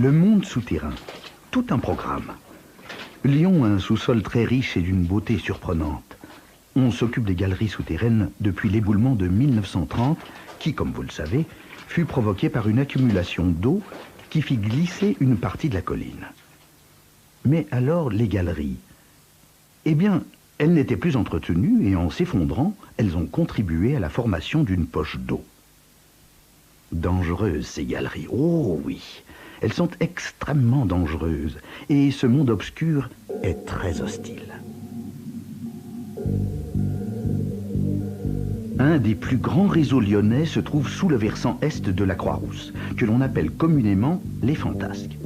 Le monde souterrain, tout un programme. Lyon a un sous-sol très riche et d'une beauté surprenante. On s'occupe des galeries souterraines depuis l'éboulement de 1930, qui, comme vous le savez, fut provoqué par une accumulation d'eau qui fit glisser une partie de la colline. Mais alors, les galeries, eh bien, elles n'étaient plus entretenues et en s'effondrant, elles ont contribué à la formation d'une poche d'eau. Dangereuses, ces galeries, oh oui, elles sont extrêmement dangereuses et ce monde obscur est très hostile. Un des plus grands réseaux lyonnais se trouve sous le versant est de la Croix-Rousse, que l'on appelle communément les Fantasques.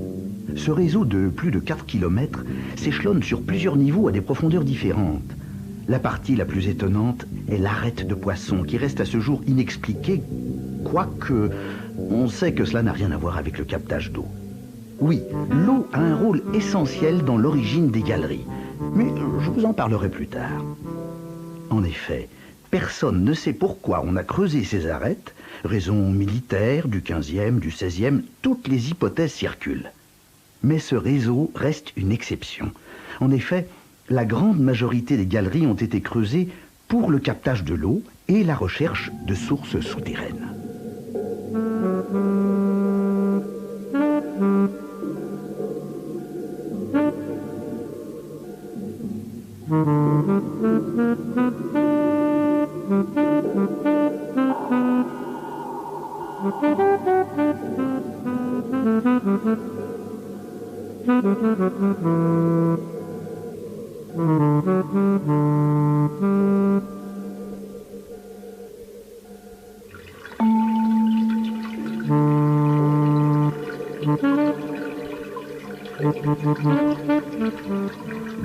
Ce réseau de plus de 4 km s'échelonne sur plusieurs niveaux à des profondeurs différentes. La partie la plus étonnante est l'arête de poisson qui reste à ce jour inexpliquée, quoique on sait que cela n'a rien à voir avec le captage d'eau. Oui, l'eau a un rôle essentiel dans l'origine des galeries, mais je vous en parlerai plus tard. En effet, personne ne sait pourquoi on a creusé ces arêtes, raisons militaires, du 15e, du 16e, toutes les hypothèses circulent. Mais ce réseau reste une exception. En effet, la grande majorité des galeries ont été creusées pour le captage de l'eau et la recherche de sources souterraines.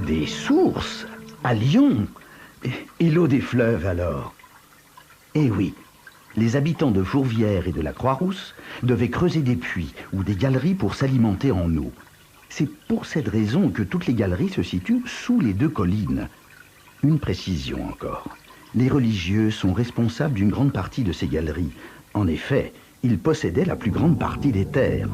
Des sources à Lyon et l'eau des fleuves alors. Eh oui, les habitants de Fourvière et de la Croix-Rousse devaient creuser des puits ou des galeries pour s'alimenter en eau. C'est pour cette raison que toutes les galeries se situent sous les deux collines. Une précision encore. Les religieux sont responsables d'une grande partie de ces galeries. En effet, ils possédaient la plus grande partie des terres.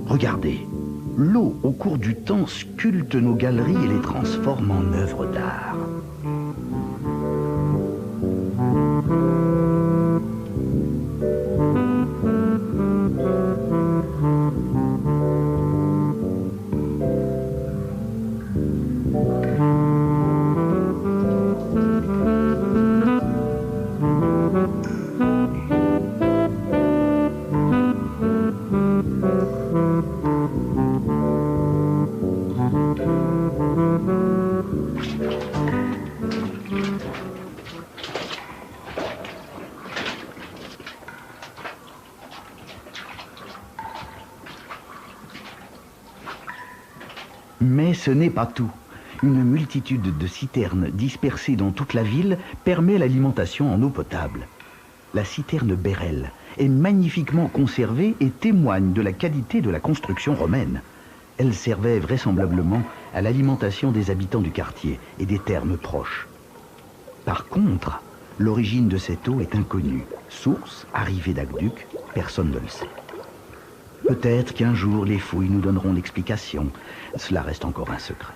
Regardez, l'eau au cours du temps sculpte nos galeries et les transforme en œuvres d'art. Mais ce n'est pas tout. Une multitude de citernes dispersées dans toute la ville permet l'alimentation en eau potable. La citerne Bérel est magnifiquement conservée et témoigne de la qualité de la construction romaine. Elle servait vraisemblablement à l'alimentation des habitants du quartier et des thermes proches. Par contre, l'origine de cette eau est inconnue. Source, arrivée d'aqueduc, personne ne le sait. Peut-être qu'un jour les fouilles nous donneront l'explication. Cela reste encore un secret.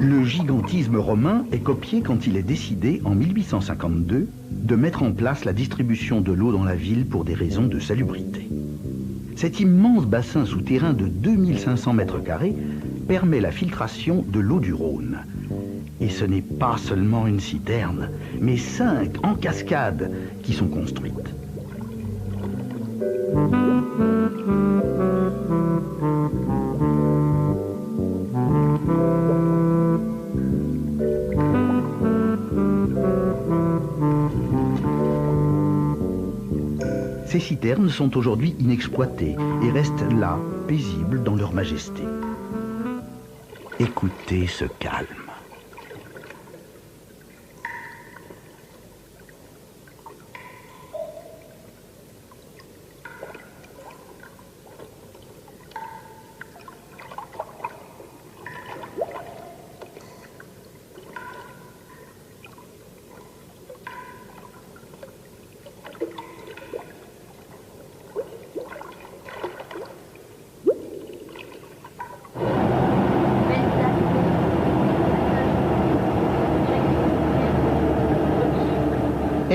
Le gigantisme romain est copié quand il est décidé, en 1852, de mettre en place la distribution de l'eau dans la ville pour des raisons de salubrité. Cet immense bassin souterrain de 2500 mètres carrés permet la filtration de l'eau du Rhône. Et ce n'est pas seulement une citerne, mais 5 en cascade qui sont construites. Ces citernes sont aujourd'hui inexploitées et restent là, paisibles dans leur majesté. Écoutez ce calme.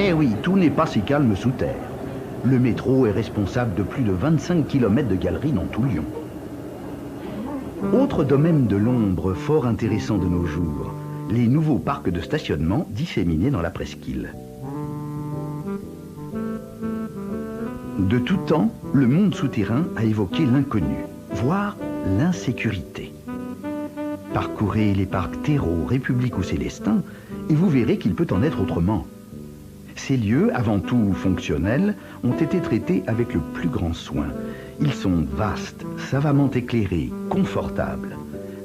Eh oui, tout n'est pas si calme sous terre. Le métro est responsable de plus de 25 km de galeries dans tout Lyon. Autre domaine de l'ombre fort intéressant de nos jours, les nouveaux parcs de stationnement disséminés dans la presqu'île. De tout temps, le monde souterrain a évoqué l'inconnu, voire l'insécurité. Parcourez les parcs Terreau, République ou Célestin, et vous verrez qu'il peut en être autrement. Ces lieux, avant tout fonctionnels, ont été traités avec le plus grand soin. Ils sont vastes, savamment éclairés, confortables.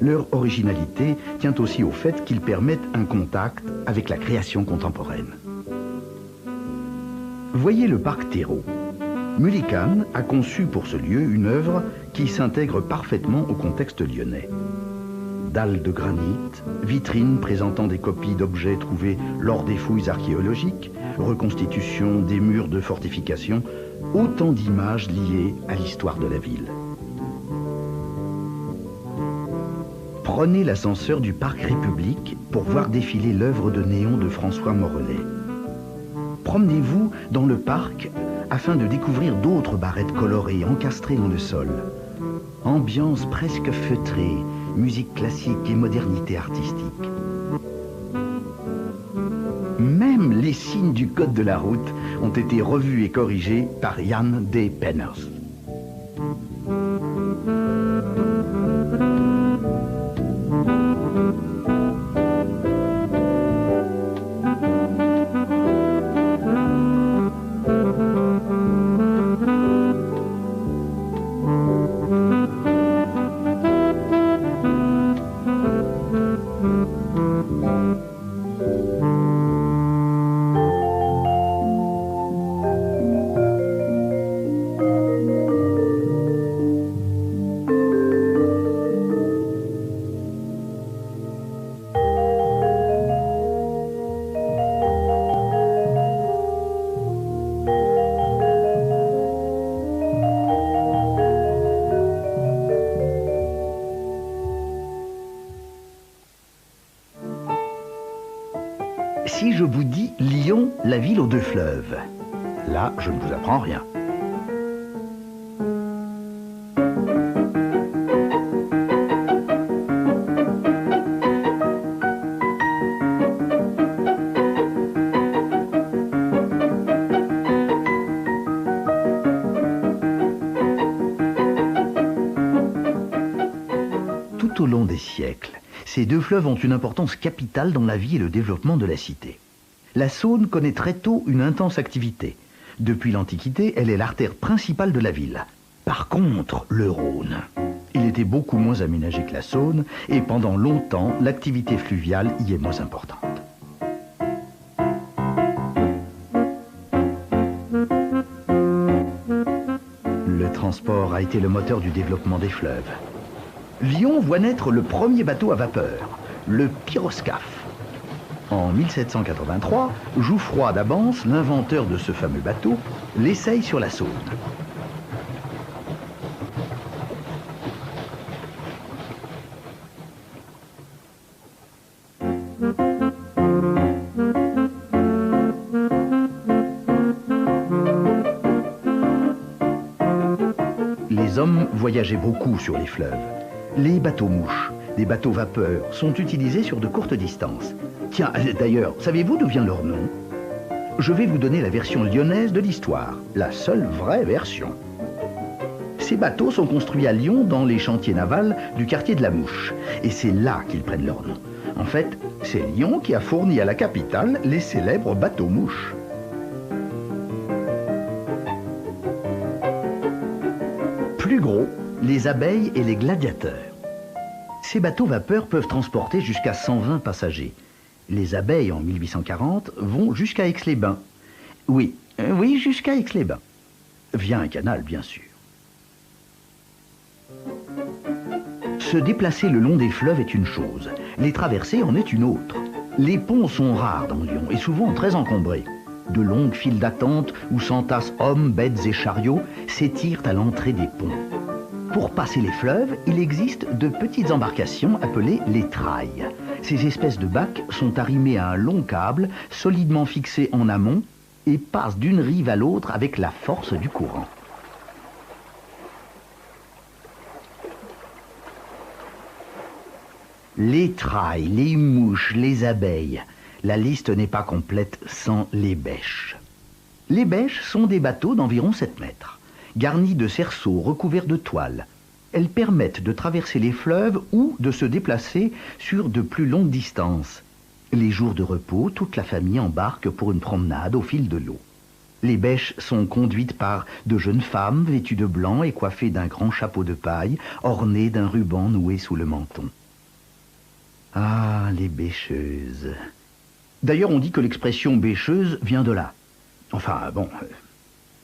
Leur originalité tient aussi au fait qu'ils permettent un contact avec la création contemporaine. Voyez le parc Terreau. Mullican a conçu pour ce lieu une œuvre qui s'intègre parfaitement au contexte lyonnais. Dalles de granit, vitrines présentant des copies d'objets trouvés lors des fouilles archéologiques, reconstitution des murs de fortification, autant d'images liées à l'histoire de la ville. Prenez l'ascenseur du parc République pour voir défiler l'œuvre de néon de François Morellet. Promenez-vous dans le parc afin de découvrir d'autres barrettes colorées encastrées dans le sol. Ambiance presque feutrée, musique classique et modernité artistique. Même les signes du code de la route ont été revus et corrigés par Jan D. Penners. Si je vous dis Lyon, la ville aux deux fleuves, là, je ne vous apprends rien. Tout au long des siècles, ces deux fleuves ont une importance capitale dans la vie et le développement de la cité. La Saône connaît très tôt une intense activité. Depuis l'Antiquité, elle est l'artère principale de la ville. Par contre, le Rhône, il était beaucoup moins aménagé que la Saône et pendant longtemps, l'activité fluviale y est moins importante. Le transport a été le moteur du développement des fleuves. Lyon voit naître le premier bateau à vapeur, le pyroscaphe. En 1783, Jouffroy d'Abance, l'inventeur de ce fameux bateau, l'essaye sur la Saône. Les hommes voyageaient beaucoup sur les fleuves. Les bateaux-mouches, des bateaux vapeurs, sont utilisés sur de courtes distances. Tiens, d'ailleurs, savez-vous d'où vient leur nom? Je vais vous donner la version lyonnaise de l'histoire, la seule vraie version. Ces bateaux sont construits à Lyon dans les chantiers navals du quartier de la Mouche, et c'est là qu'ils prennent leur nom. En fait, c'est Lyon qui a fourni à la capitale les célèbres bateaux-mouches. les abeilles et les gladiateurs. Ces bateaux vapeurs peuvent transporter jusqu'à 120 passagers. Les abeilles, en 1840, vont jusqu'à Aix-les-Bains. Oui, jusqu'à Aix-les-Bains. Via un canal, bien sûr. Se déplacer le long des fleuves est une chose, les traverser en est une autre. Les ponts sont rares dans Lyon et souvent très encombrés. De longues files d'attente où s'entassent hommes, bêtes et chariots s'étirent à l'entrée des ponts. Pour passer les fleuves, il existe de petites embarcations appelées les trailles. Ces espèces de bacs sont arrimés à un long câble, solidement fixé en amont, et passent d'une rive à l'autre avec la force du courant. Les trailles, les mouches, les abeilles. La liste n'est pas complète sans les bêches. Les bêches sont des bateaux d'environ 7 mètres, garnis de cerceaux recouverts de toiles. Elles permettent de traverser les fleuves ou de se déplacer sur de plus longues distances. Les jours de repos, toute la famille embarque pour une promenade au fil de l'eau. Les bêches sont conduites par de jeunes femmes vêtues de blanc et coiffées d'un grand chapeau de paille, orné d'un ruban noué sous le menton. Ah, les bêcheuses. D'ailleurs, on dit que l'expression bêcheuse vient de là. Enfin, bon,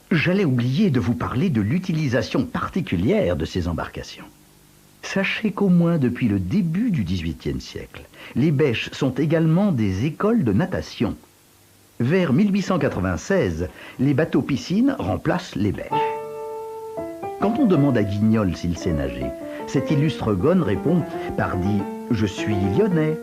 j'allais oublier de vous parler de l'utilisation particulière de ces embarcations. Sachez qu'au moins depuis le début du XVIIIe siècle, les bêches sont également des écoles de natation. Vers 1896, les bateaux piscines remplacent les bêches. Quand on demande à Guignol s'il sait nager, cet illustre gone répond « Pardi, je suis lyonnais ».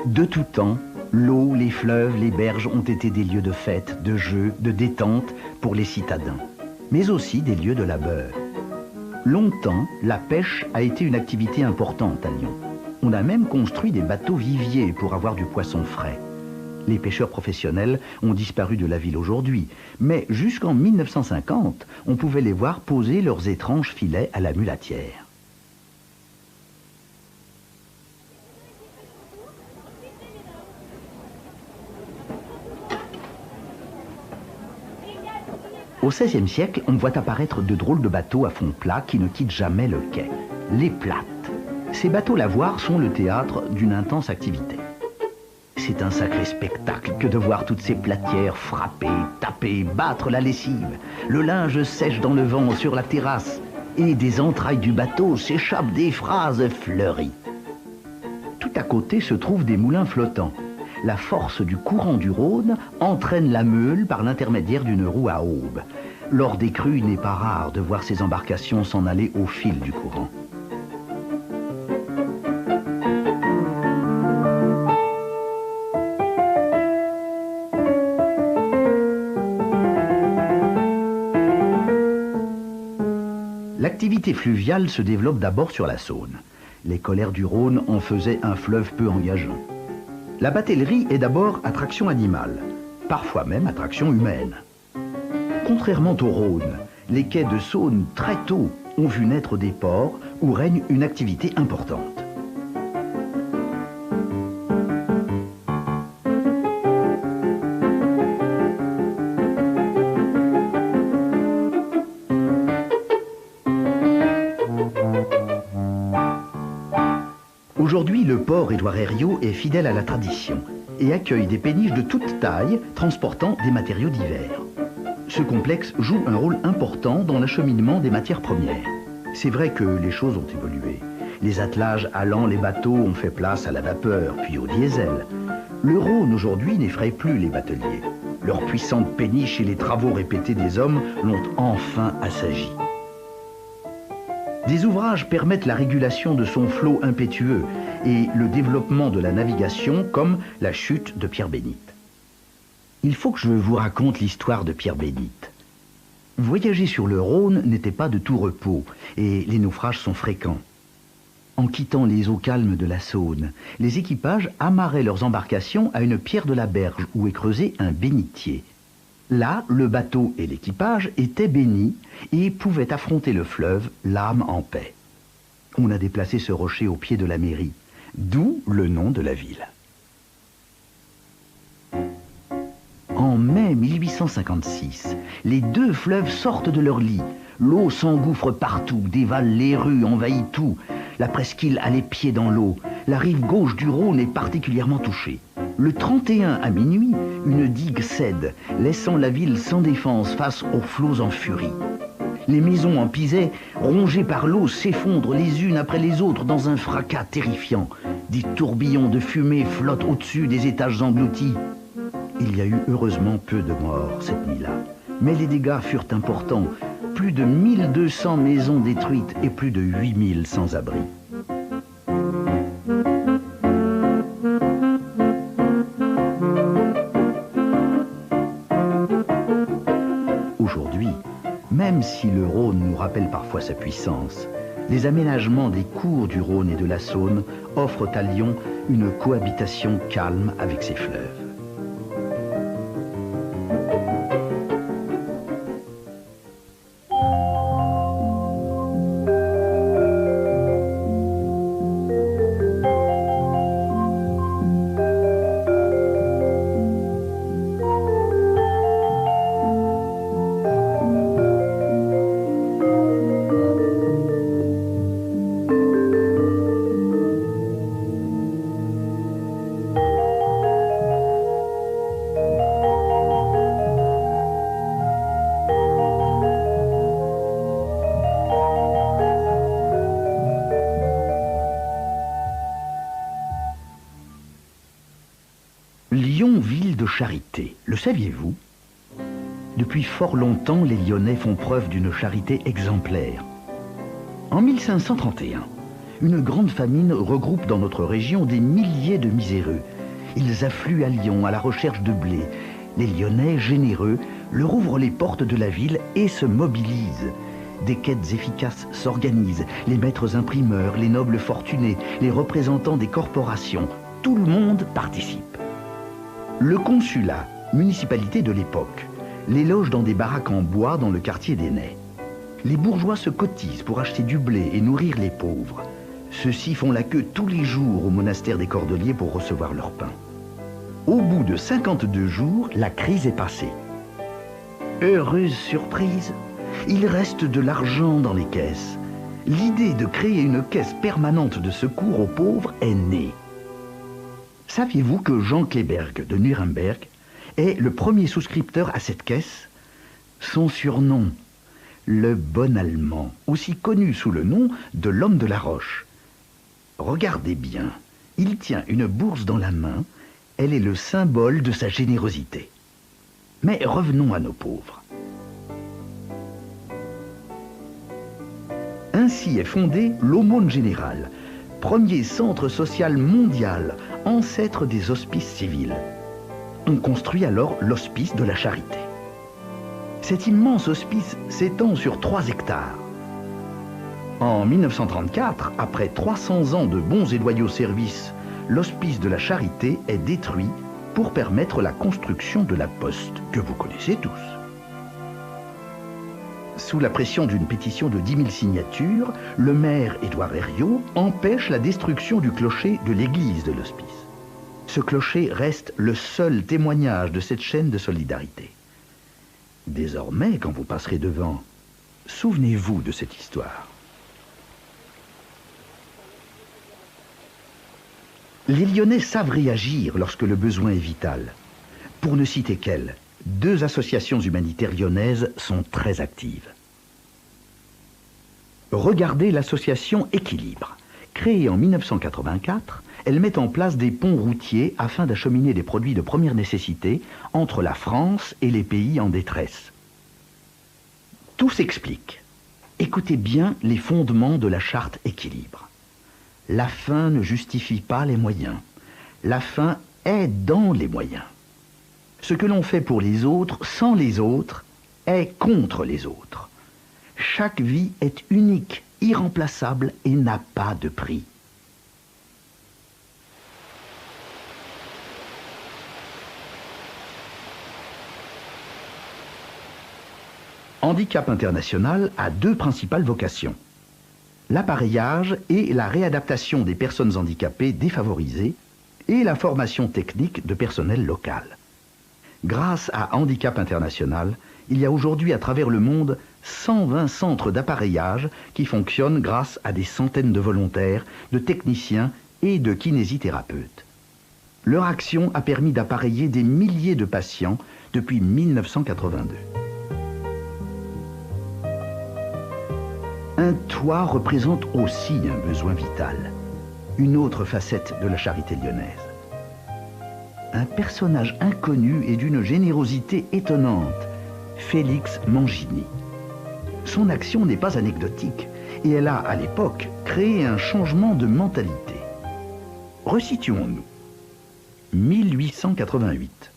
De tout temps, l'eau, les fleuves, les berges ont été des lieux de fête, de jeu, de détente pour les citadins, mais aussi des lieux de labeur. Longtemps, la pêche a été une activité importante à Lyon. On a même construit des bateaux viviers pour avoir du poisson frais. Les pêcheurs professionnels ont disparu de la ville aujourd'hui, mais jusqu'en 1950, on pouvait les voir poser leurs étranges filets à la mulatière. Au XVIe siècle, on voit apparaître de drôles de bateaux à fond plat qui ne quittent jamais le quai. Les plattes. Ces bateaux lavoirs sont le théâtre d'une intense activité. C'est un sacré spectacle que de voir toutes ces platières frapper, taper, battre la lessive. Le linge sèche dans le vent sur la terrasse et des entrailles du bateau s'échappent des phrases fleuries. Tout à côté se trouvent des moulins flottants. La force du courant du Rhône entraîne la meule par l'intermédiaire d'une roue à aubes. Lors des crues, il n'est pas rare de voir ces embarcations s'en aller au fil du courant. L'activité fluviale se développe d'abord sur la Saône. Les colères du Rhône en faisaient un fleuve peu engageant. La batellerie est d'abord attraction animale, parfois même attraction humaine. Contrairement au Rhône, les quais de Saône très tôt ont vu naître des ports où règne une activité importante. Aujourd'hui, le port Édouard Herriot est fidèle à la tradition et accueille des péniches de toute taille transportant des matériaux divers. Ce complexe joue un rôle important dans l'acheminement des matières premières. C'est vrai que les choses ont évolué. Les attelages allant les bateaux ont fait place à la vapeur, puis au diesel. Le Rhône aujourd'hui n'effraie plus les bateliers. Leurs puissantes péniches et les travaux répétés des hommes l'ont enfin assagi. Des ouvrages permettent la régulation de son flot impétueux et le développement de la navigation comme la chute de Pierre-Bénite. Il faut que je vous raconte l'histoire de Pierre-Bénite. Voyager sur le Rhône n'était pas de tout repos et les naufrages sont fréquents. En quittant les eaux calmes de la Saône, les équipages amarraient leurs embarcations à une pierre de la berge où est creusé un bénitier. Là, le bateau et l'équipage étaient bénis et pouvaient affronter le fleuve, l'âme en paix. On a déplacé ce rocher au pied de la mairie, d'où le nom de la ville. 1856, les deux fleuves sortent de leur lit. L'eau s'engouffre partout, dévale les rues, envahit tout. La presqu'île a les pieds dans l'eau. La rive gauche du Rhône est particulièrement touchée. Le 31 à minuit, une digue cède, laissant la ville sans défense face aux flots en furie. Les maisons en Pisay, rongées par l'eau, s'effondrent les unes après les autres dans un fracas terrifiant. Des tourbillons de fumée flottent au-dessus des étages engloutis. Il y a eu heureusement peu de morts cette nuit-là. Mais les dégâts furent importants. Plus de 1200 maisons détruites et plus de 8000 sans-abri. Aujourd'hui, même si le Rhône nous rappelle parfois sa puissance, les aménagements des cours du Rhône et de la Saône offrent à Lyon une cohabitation calme avec ses fleuves. Lyon, ville de charité, le saviez-vous? Depuis fort longtemps, les Lyonnais font preuve d'une charité exemplaire. En 1531, une grande famine regroupe dans notre région des milliers de miséreux. Ils affluent à Lyon à la recherche de blé. Les Lyonnais, généreux, leur ouvrent les portes de la ville et se mobilisent. Des quêtes efficaces s'organisent. Les maîtres imprimeurs, les nobles fortunés, les représentants des corporations, tout le monde participe. Le consulat, municipalité de l'époque, les loge dans des baraques en bois dans le quartier des Nais. Les bourgeois se cotisent pour acheter du blé et nourrir les pauvres. Ceux-ci font la queue tous les jours au monastère des Cordeliers pour recevoir leur pain. Au bout de 52 jours, la crise est passée. Heureuse surprise, il reste de l'argent dans les caisses. L'idée de créer une caisse permanente de secours aux pauvres est née. Saviez-vous que Jean Kleberg de Nuremberg est le premier souscripteur à cette caisse? Son surnom, le Bon Allemand, aussi connu sous le nom de l'homme de la roche. Regardez bien, il tient une bourse dans la main, elle est le symbole de sa générosité. Mais revenons à nos pauvres. Ainsi est fondé l'Aumône Générale, premier centre social mondial, ancêtre des hospices civils. On construit alors l'hospice de la Charité. Cet immense hospice s'étend sur 3 hectares. En 1934, après 300 ans de bons et loyaux services, l'hospice de la Charité est détruit pour permettre la construction de la Poste, que vous connaissez tous. Sous la pression d'une pétition de 10 000 signatures, le maire Édouard Herriot empêche la destruction du clocher de l'église de l'hospice. Ce clocher reste le seul témoignage de cette chaîne de solidarité. Désormais, quand vous passerez devant, souvenez-vous de cette histoire. Les Lyonnais savent réagir lorsque le besoin est vital. Pour ne citer qu'elles, 2 associations humanitaires lyonnaises sont très actives. Regardez l'association Équilibre. Créée en 1984, elle met en place des ponts routiers afin d'acheminer des produits de première nécessité entre la France et les pays en détresse. Tout s'explique. Écoutez bien les fondements de la charte Équilibre. La fin ne justifie pas les moyens. La fin est dans les moyens. Ce que l'on fait pour les autres, sans les autres, est contre les autres. Chaque vie est unique, irremplaçable et n'a pas de prix. Handicap International a 2 principales vocations: l'appareillage et la réadaptation des personnes handicapées défavorisées et la formation technique de personnel local. Grâce à Handicap International, il y a aujourd'hui à travers le monde 120 centres d'appareillage qui fonctionnent grâce à des centaines de volontaires, de techniciens et de kinésithérapeutes. Leur action a permis d'appareiller des milliers de patients depuis 1982. Un toit représente aussi un besoin vital, une autre facette de la charité lyonnaise. Un personnage inconnu et d'une générosité étonnante, Félix Mangini. Son action n'est pas anecdotique et elle a, à l'époque, créé un changement de mentalité. Resituons-nous. 1888.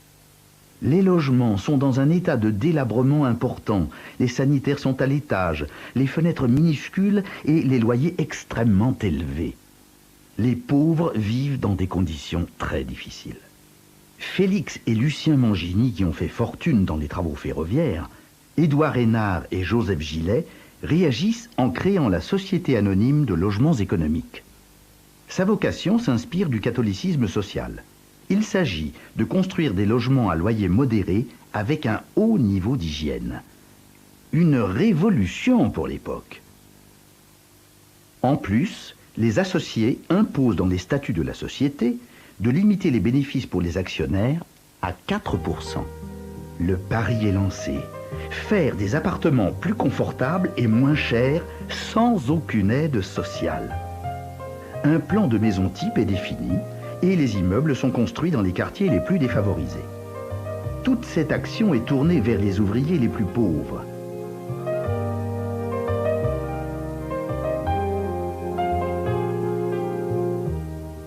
Les logements sont dans un état de délabrement important, les sanitaires sont à l'étage, les fenêtres minuscules et les loyers extrêmement élevés. Les pauvres vivent dans des conditions très difficiles. Félix et Lucien Mangini, qui ont fait fortune dans les travaux ferroviaires, Édouard Hénard et Joseph Gillet, réagissent en créant la Société anonyme de logements économiques. Sa vocation s'inspire du catholicisme social. Il s'agit de construire des logements à loyer modéré avec un haut niveau d'hygiène. Une révolution pour l'époque. En plus, les associés imposent dans les statuts de la société de limiter les bénéfices pour les actionnaires à 4%. Le pari est lancé. Faire des appartements plus confortables et moins chers sans aucune aide sociale. Un plan de maison type est défini et les immeubles sont construits dans les quartiers les plus défavorisés. Toute cette action est tournée vers les ouvriers les plus pauvres.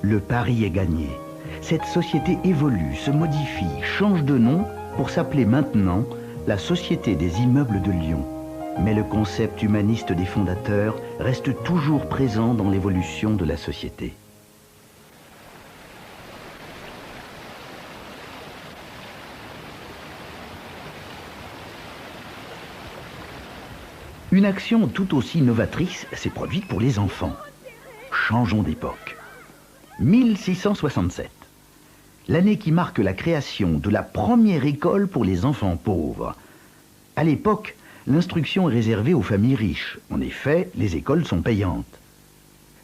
Le pari est gagné. Cette société évolue, se modifie, change de nom pour s'appeler maintenant la Société des immeubles de Lyon. Mais le concept humaniste des fondateurs reste toujours présent dans l'évolution de la société. Une action tout aussi novatrice s'est produite pour les enfants. Changeons d'époque. 1667. L'année qui marque la création de la première école pour les enfants pauvres. À l'époque, l'instruction est réservée aux familles riches. En effet, les écoles sont payantes.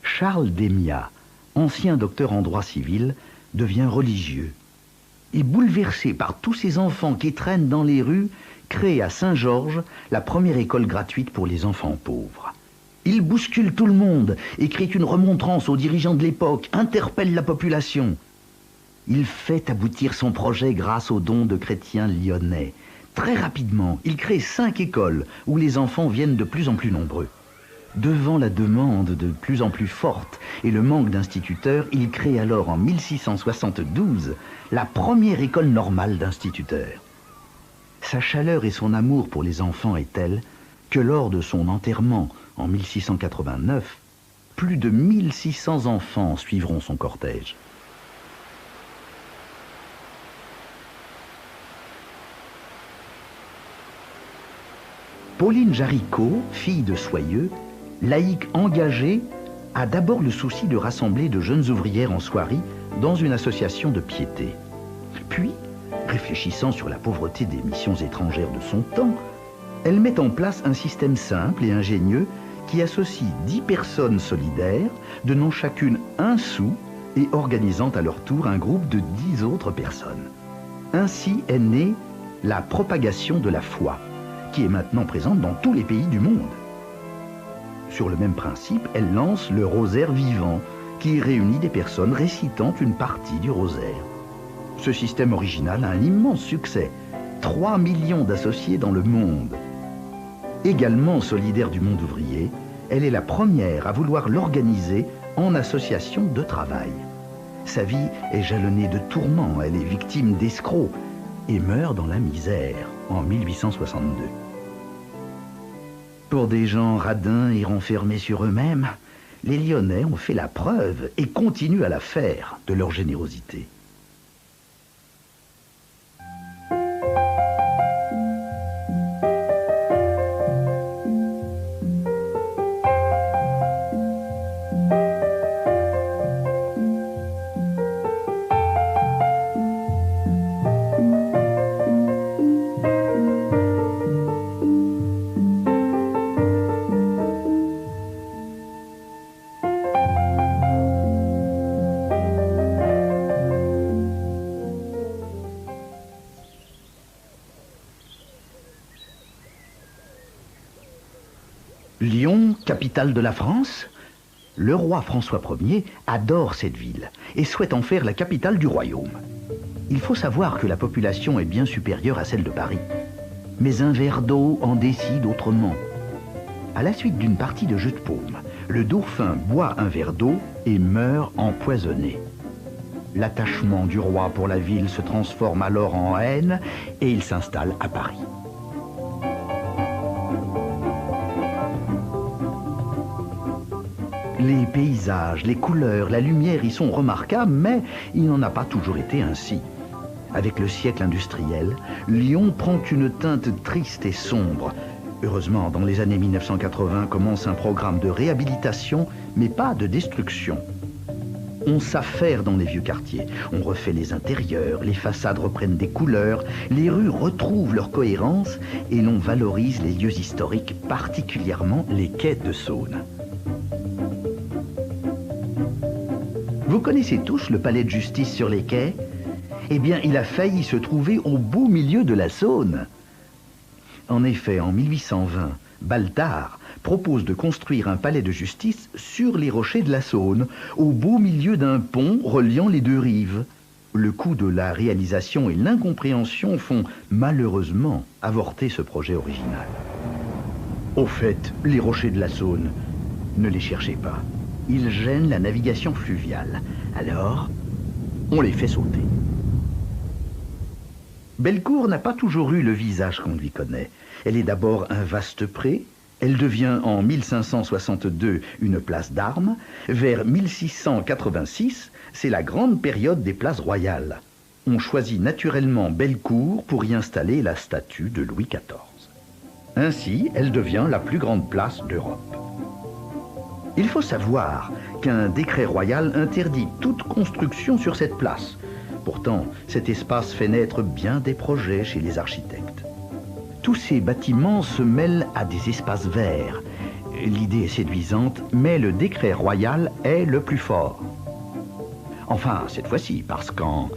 Charles Démiat, ancien docteur en droit civil, devient religieux. Et bouleversé par tous ces enfants qui traînent dans les rues, crée à Saint-Georges la première école gratuite pour les enfants pauvres. Il bouscule tout le monde et crée une remontrance aux dirigeants de l'époque, interpelle la population. Il fait aboutir son projet grâce aux dons de chrétiens lyonnais. Très rapidement, il crée 5 écoles où les enfants viennent de plus en plus nombreux. Devant la demande de plus en plus forte et le manque d'instituteurs, il crée alors en 1672 la première école normale d'instituteurs. Sa chaleur et son amour pour les enfants est tel que lors de son enterrement en 1689, plus de 1600 enfants suivront son cortège. Pauline Jaricot, fille de Soyeux, laïque engagée, a d'abord le souci de rassembler de jeunes ouvrières en soierie dans une association de piété. Puis, réfléchissant sur la pauvreté des missions étrangères de son temps, elle met en place un système simple et ingénieux qui associe 10 personnes solidaires, donnant chacune un sou et organisant à leur tour un groupe de 10 autres personnes. Ainsi est née la propagation de la foi, qui est maintenant présente dans tous les pays du monde. Sur le même principe, elle lance le rosaire vivant, qui réunit des personnes récitant une partie du rosaire. Ce système original a un immense succès. 3 millions d'associés dans le monde. Également solidaire du monde ouvrier, elle est la première à vouloir l'organiser en association de travail. Sa vie est jalonnée de tourments, elle est victime d'escrocs et meurt dans la misère en 1862. Pour des gens radins et renfermés sur eux-mêmes, les Lyonnais ont fait la preuve et continuent à la faire de leur générosité. Lyon, capitale de la France? Le roi François Ier adore cette ville et souhaite en faire la capitale du royaume. Il faut savoir que la population est bien supérieure à celle de Paris. Mais un verre d'eau en décide autrement. À la suite d'une partie de jeu de paume, le dauphin boit un verre d'eau et meurt empoisonné. L'attachement du roi pour la ville se transforme alors en haine et il s'installe à Paris. Les paysages, les couleurs, la lumière y sont remarquables, mais il n'en a pas toujours été ainsi. Avec le siècle industriel, Lyon prend une teinte triste et sombre. Heureusement, dans les années 1980 commence un programme de réhabilitation, mais pas de destruction. On s'affaire dans les vieux quartiers, on refait les intérieurs, les façades reprennent des couleurs, les rues retrouvent leur cohérence et l'on valorise les lieux historiques, particulièrement les quais de Saône. Vous connaissez tous le palais de justice sur les quais? Eh bien, il a failli se trouver au beau milieu de la Saône. En effet, en 1820, Baltard propose de construire un palais de justice sur les rochers de la Saône, au beau milieu d'un pont reliant les deux rives. Le coût de la réalisation et l'incompréhension font malheureusement avorter ce projet original. Au fait, les rochers de la Saône, ne les cherchez pas. Ils gênent la navigation fluviale. Alors, on les fait sauter. Bellecour n'a pas toujours eu le visage qu'on lui connaît. Elle est d'abord un vaste pré. Elle devient en 1562 une place d'armes. Vers 1686, c'est la grande période des places royales. On choisit naturellement Bellecour pour y installer la statue de Louis XIV. Ainsi, elle devient la plus grande place d'Europe. Il faut savoir qu'un décret royal interdit toute construction sur cette place. Pourtant, cet espace fait naître bien des projets chez les architectes. Tous ces bâtiments se mêlent à des espaces verts. L'idée est séduisante, mais le décret royal est le plus fort. Enfin, cette fois-ci, parce qu'en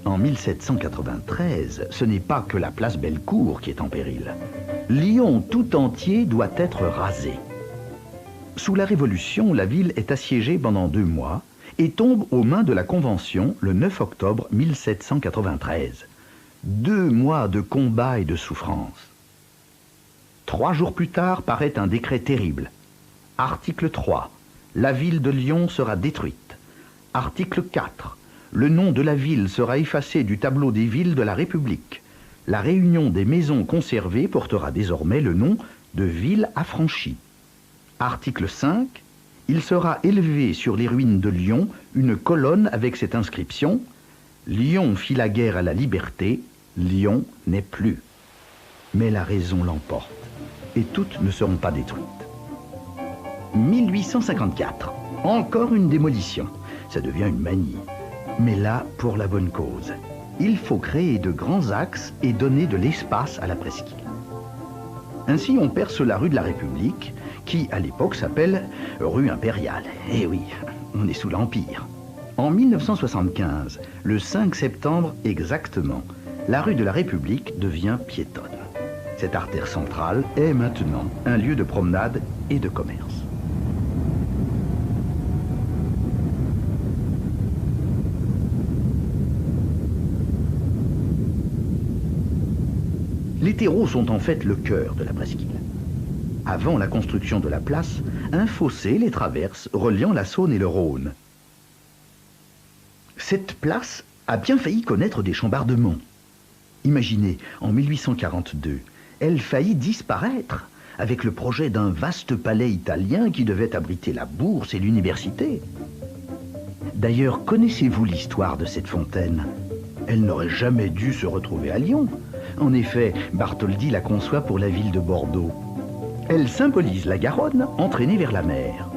1793, ce n'est pas que la place Bellecour qui est en péril. Lyon tout entier doit être rasé. Sous la Révolution, la ville est assiégée pendant 2 mois et tombe aux mains de la Convention le 9 octobre 1793. 2 mois de combats et de souffrances. 3 jours plus tard paraît un décret terrible. Article 3. La ville de Lyon sera détruite. Article 4. Le nom de la ville sera effacé du tableau des villes de la République. La réunion des maisons conservées portera désormais le nom de ville affranchie. Article 5. Il sera élevé sur les ruines de Lyon une colonne avec cette inscription « Lyon fit la guerre à la liberté, Lyon n'est plus ». Mais la raison l'emporte, et toutes ne seront pas détruites. 1854. Encore une démolition. Ça devient une manie. Mais là, pour la bonne cause. Il faut créer de grands axes et donner de l'espace à la presqu'île. Ainsi, on perce la rue de la République, qui, à l'époque, s'appelle rue Impériale. Eh oui, on est sous l'Empire. En 1975, le 5 septembre exactement, la rue de la République devient piétonne. Cette artère centrale est maintenant un lieu de promenade et de commerce. Les terreaux sont en fait le cœur de la presqu'île. Avant la construction de la place, un fossé les traverse, reliant la Saône et le Rhône. Cette place a bien failli connaître des chambardements. Imaginez, en 1842, elle faillit disparaître, avec le projet d'un vaste palais italien qui devait abriter la bourse et l'université. D'ailleurs, connaissez-vous l'histoire de cette fontaine? Elle n'aurait jamais dû se retrouver à Lyon. En effet, Bartholdi la conçoit pour la ville de Bordeaux. Elle symbolise la Garonne entraînée vers la mer.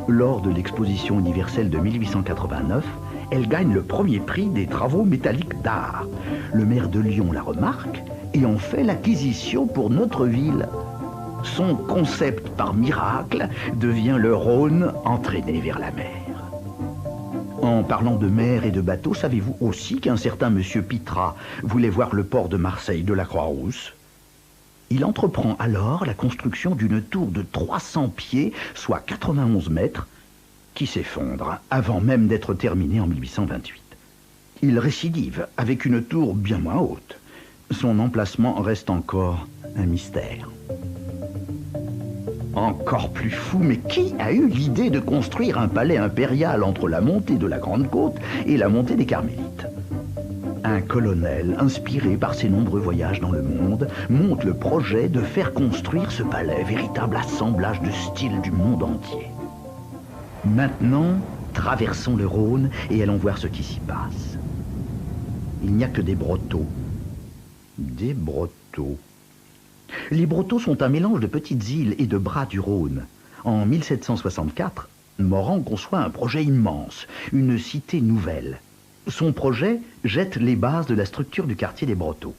Lors de l'exposition universelle de 1889, elle gagne le premier prix des travaux métalliques d'art. Le maire de Lyon la remarque et en fait l'acquisition pour notre ville. Son concept par miracle devient le Rhône entraîné vers la mer. En parlant de mer et de bateaux, savez-vous aussi qu'un certain monsieur Pitrat voulait voir le port de Marseille de la Croix-Rousse? Il entreprend alors la construction d'une tour de 300 pieds, soit 91 mètres, qui s'effondre avant même d'être terminée en 1828. Il récidive avec une tour bien moins haute. Son emplacement reste encore un mystère. Encore plus fou, mais qui a eu l'idée de construire un palais impérial entre la montée de la Grande Côte et la montée des Carmélites? Un colonel, inspiré par ses nombreux voyages dans le monde, monte le projet de faire construire ce palais, véritable assemblage de styles du monde entier. Maintenant, traversons le Rhône et allons voir ce qui s'y passe. Il n'y a que des brotteaux. Des brotteaux. Les brotteaux sont un mélange de petites îles et de bras du Rhône. En 1764, Morand conçoit un projet immense, une cité nouvelle. Son projet jette les bases de la structure du quartier des Brotteaux.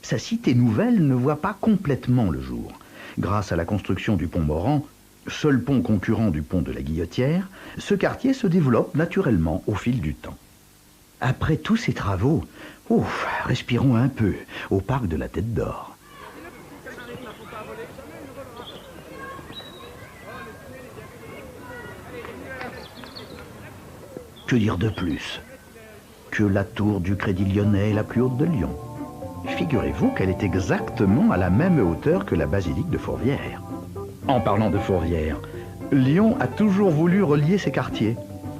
Sa cité nouvelle ne voit pas complètement le jour. Grâce à la construction du pont Morand, seul pont concurrent du pont de la Guillotière, ce quartier se développe naturellement au fil du temps. Après tous ces travaux, respirons un peu au parc de la Tête d'Or. Que dire de plus que la tour du Crédit Lyonnais est la plus haute de Lyon? Figurez-vous qu'elle est exactement à la même hauteur que la basilique de Fourvière. En parlant de Fourvière, Lyon a toujours voulu relier ses quartiers.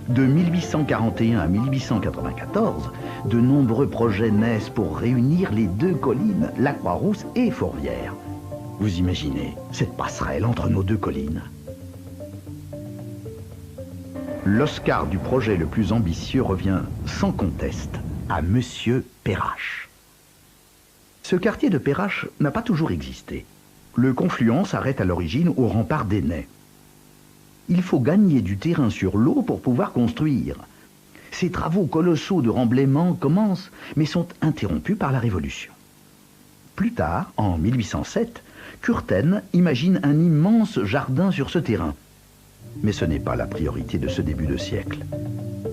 De 1841 à 1894, de nombreux projets naissent pour réunir les deux collines, la Croix-Rousse et Fourvière. Vous imaginez cette passerelle entre nos deux collines? L'Oscar du projet le plus ambitieux revient sans conteste à Monsieur Perrache. Ce quartier de Perrache n'a pas toujours existé. Le confluent s'arrête à l'origine au rempart d'Ainay. Il faut gagner du terrain sur l'eau pour pouvoir construire. Ces travaux colossaux de remblaiement commencent, mais sont interrompus par la Révolution. Plus tard, en 1807, Curten imagine un immense jardin sur ce terrain. Mais ce n'est pas la priorité de ce début de siècle.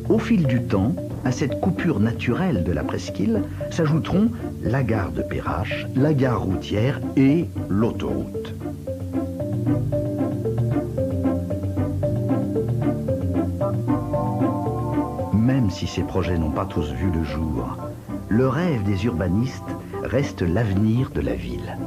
Au fil du temps, à cette coupure naturelle de la presqu'île s'ajouteront la gare de Perrache, la gare routière et l'autoroute. Même si ces projets n'ont pas tous vu le jour, le rêve des urbanistes reste l'avenir de la ville.